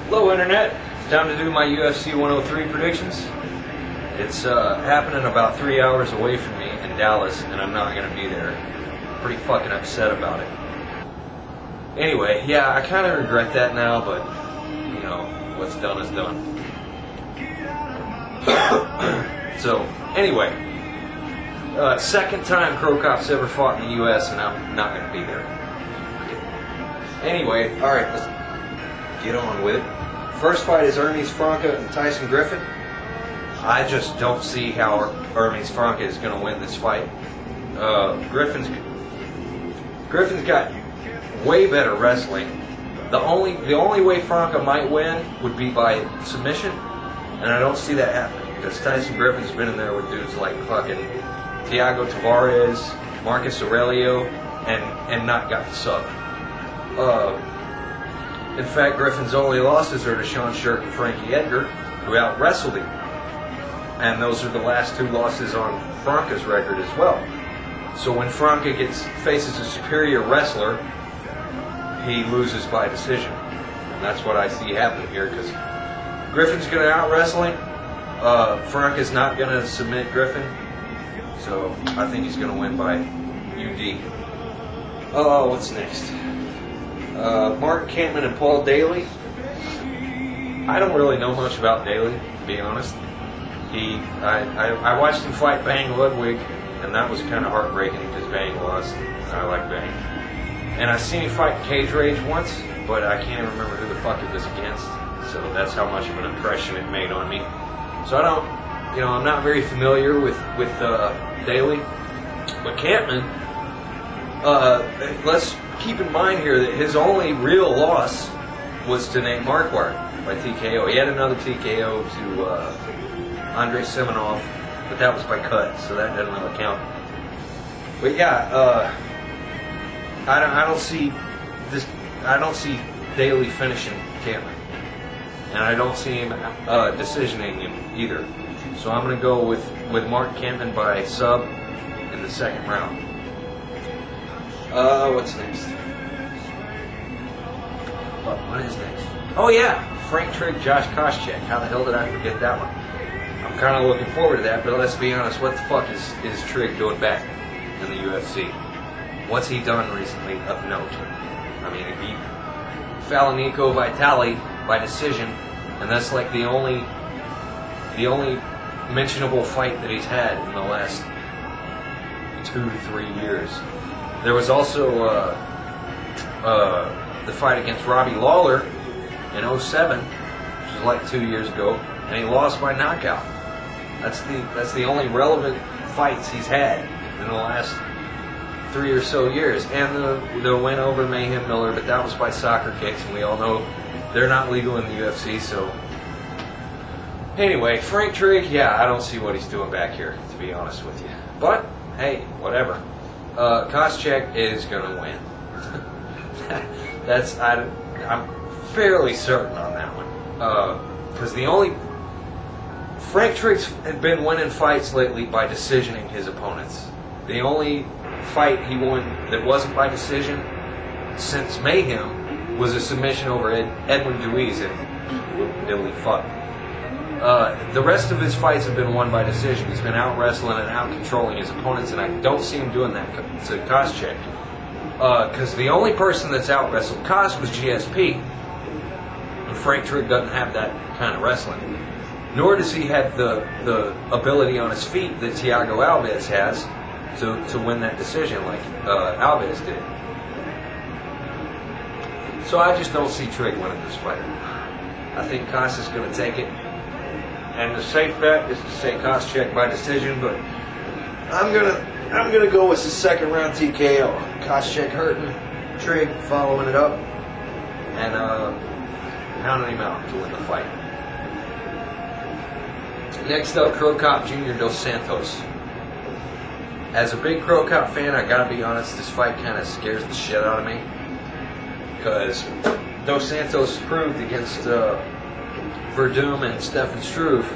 Hello Internet, time to do my UFC 103 predictions. It's happening about 3 hours away from me in Dallas, and I'm not going to be there. Pretty fucking upset about it. Anyway, yeah, I kind of regret that now, but, you know, what's done is done. So, anyway, second time CroCop's ever fought in the US, and I'm not going to be there. Anyway, alright, let's get on with it. First fight is Hermes Franca and Tyson Griffin. I just don't see how Hermes Franca is going to win this fight. Griffin's got way better wrestling. The only way Franca might win would be by submission, and I don't see that happening because Tyson Griffin's been in there with dudes like fucking Thiago Tavares, Marcus Aurelio, and not got the sub. In fact, Griffin's only losses are to Sean Shirk and Frankie Edgar, who out-wrestled him. And those are the last two losses on Franca's record as well. So when Franca faces a superior wrestler, he loses by decision. And that's what I see happening here, because Griffin's going to out-wrestle him. Franca's not going to submit Griffin. So I think he's going to win by UD. What's next? Mark Campman and Paul Daly. I don't really know much about Daly, to be honest. I watched him fight Bang Ludwig, and that was kind of heartbreaking because Bang lost. I like Bang. And I seen him fight Cage Rage once, but I can't remember who the fuck it was against. So that's how much of an impression it made on me. So I don't, I'm not very familiar with Daly, but Campman. Let's keep in mind here that his only real loss was to Nate Marquardt by TKO. He had another TKO to Andrei Semenov, but that was by cut, so that doesn't really count. But yeah, I don't see Daly finishing Campman, and I don't see him decisioning him either. So I'm going to go with Mark Campman by sub in the second round. What's next? What is next? Oh yeah, Frank Trigg, Josh Koscheck. How the hell did I forget that one? I'm kind of looking forward to that, but let's be honest, what the fuck is Trigg doing back in the UFC? What's he done recently of note? I mean, he beat Falanico Vitali by decision, and that's like the only mentionable fight that he's had in the last 2 to 3 years. There was also the fight against Robbie Lawler in 2007, which was like 2 years ago, and he lost by knockout. That's the only relevant fights he's had in the last 3 or so years. And the win over Mayhem Miller, but that was by soccer kicks, and we all know they're not legal in the UFC. So anyway, Frank Trigg, yeah, I don't see what he's doing back here, to be honest with you. But hey, whatever. Koscheck is gonna win. I'm fairly certain on that one. Because Frank Trigg's had been winning fights lately by decisioning his opponents. The only fight he won that wasn't by decision since Mayhem was a submission over Edwin Duiz and Dilly fuck. The rest of his fights have been won by decision. He's been out wrestling and out controlling his opponents, and I don't see him doing that to Koscheck. Because the only person that's out wrestled Kos was GSP, and Frank Trigg doesn't have that kind of wrestling. Nor does he have the ability on his feet that Thiago Alves has to win that decision like Alves did. So I just don't see Trigg winning this fight. I think Kos is going to take it. And the safe bet is to say Koscheck by decision, but I'm gonna go with the second round TKO. Koscheck hurting, Trigg following it up, and pounding him out to win the fight. Next up, CroCop Jr. Dos Santos. As a big CroCop fan, I gotta be honest, this fight kind of scares the shit out of me, because Dos Santos proved against Verdum and Stefan Struve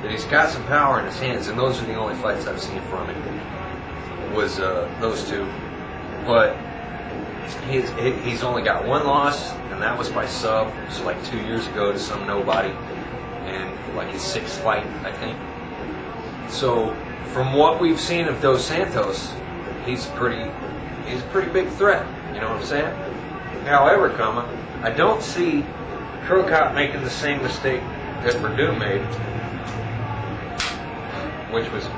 that he's got some power in his hands, and those are the only fights I've seen from him was those two. But He's only got one loss, and that was by sub. It was like 2 years ago to some nobody, and like his 6th fight, I think. So from what we've seen of Dos Santos, he's a pretty big threat. You know what I'm saying? However, I don't see CroCop making the same mistake that Verdum made, which was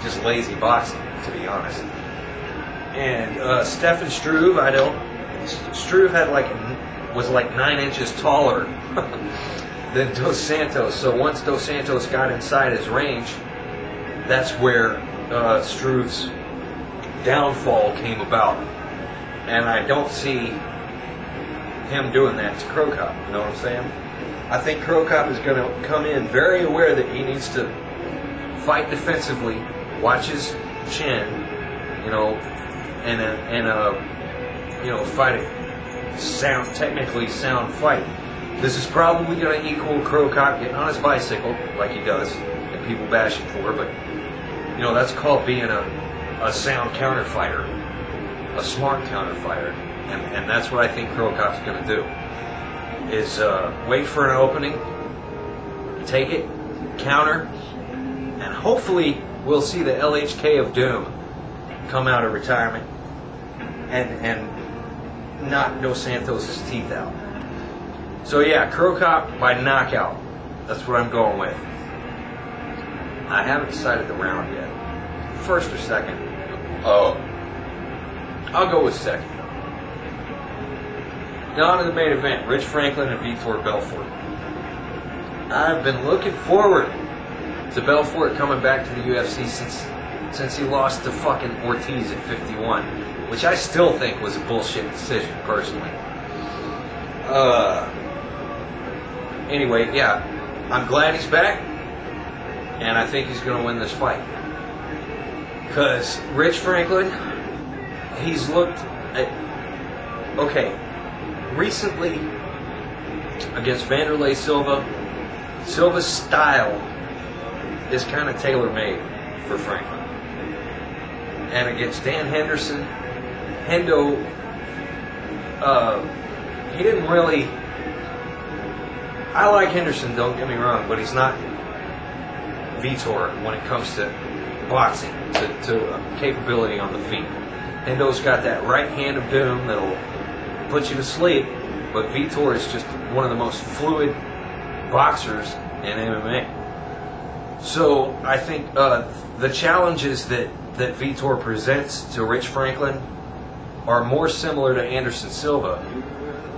just lazy boxing, to be honest. And Stefan Struve, Struve was like 9 inches taller than Dos Santos. So once Dos Santos got inside his range, that's where Struve's downfall came about. And I don't see him doing that to CroCop. You know what I'm saying? I think CroCop is going to come in very aware that he needs to fight defensively, watch his chin, and fight a technically sound fight. This is probably going to equal CroCop getting on his bicycle like he does, and people bash him for, but that's called being a sound counter fighter, a smart counter fighter, and that's what I think CroCop's going to do. Is wait for an opening, take it, counter, and hopefully we'll see the LHK of Doom come out of retirement and knock Dos Santos' teeth out. So yeah, CroCop by knockout. That's what I'm going with. I haven't decided the round yet. First or second? Oh, I'll go with second. Now on to the main event, Rich Franklin and Vitor Belfort. I've been looking forward to Belfort coming back to the UFC since he lost to fucking Ortiz at 51, which I still think was a bullshit decision, personally. Anyway, yeah, I'm glad he's back, and I think he's going to win this fight. Because Rich Franklin, he's looked at... Okay, recently, against Vanderlei Silva, Silva's style is kind of tailor-made for Franklin. And against Dan Henderson, Hendo, he didn't really... I like Henderson, don't get me wrong, but he's not Vitor when it comes to boxing, to capability on the feet. Hendo's got that right hand of doom that'll put you to sleep, but Vitor is just one of the most fluid boxers in MMA. So I think the challenges that Vitor presents to Rich Franklin are more similar to Anderson Silva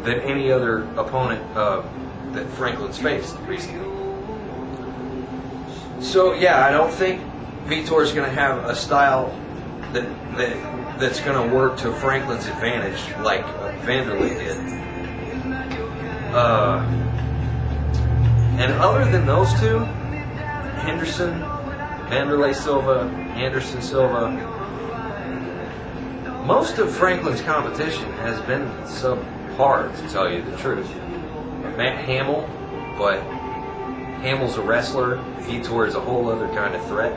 than any other opponent that Franklin's faced recently. So yeah, I don't think Vitor's going to have a style that's going to work to Franklin's advantage like Vanderlei did. And other than those two, Henderson, Vanderlei Silva, Anderson Silva, most of Franklin's competition has been subpar, to tell you the truth. Matt Hamill, but Hamill's a wrestler. Vitor is a whole other kind of threat.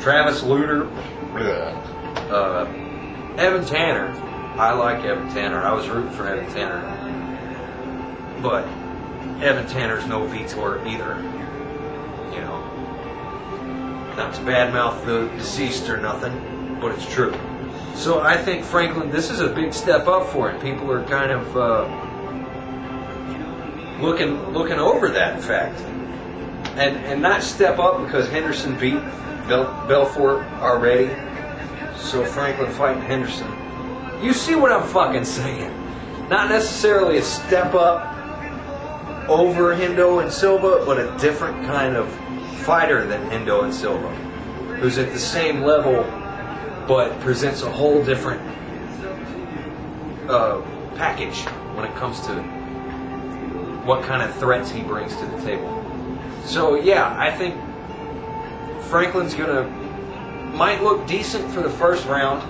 Travis Lutter, Evan Tanner. I like Evan Tanner. I was rooting for Evan Tanner. But Evan Tanner's no Vitor either. Not to badmouth the deceased or nothing, but it's true. So I think Franklin, this is a big step up for him. People are kind of looking over that fact. And not step up because Henderson beat Belfort already. So Franklin fighting Henderson. You see what I'm fucking saying? Not necessarily a step up over Hendo and Silva, but a different kind of fighter than Hendo and Silva, who's at the same level but presents a whole different package when it comes to what kind of threats he brings to the table. So yeah, I think Franklin's might look decent for the first round.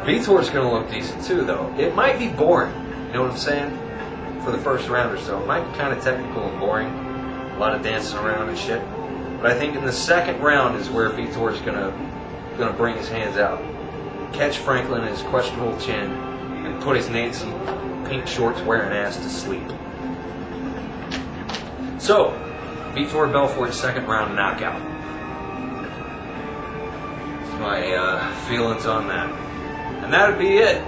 Vitor's gonna look decent too, though. It might be boring, you know what I'm saying? For the first round or so, it might be kind of technical and boring, a lot of dancing around and shit. But I think in the second round is where Vitor's gonna bring his hands out, catch Franklin in his questionable chin, and and put his Nancy pink shorts wearing ass to sleep. So, Vitor Belfort's second round knockout. That's my feelings on that. And that'd be it.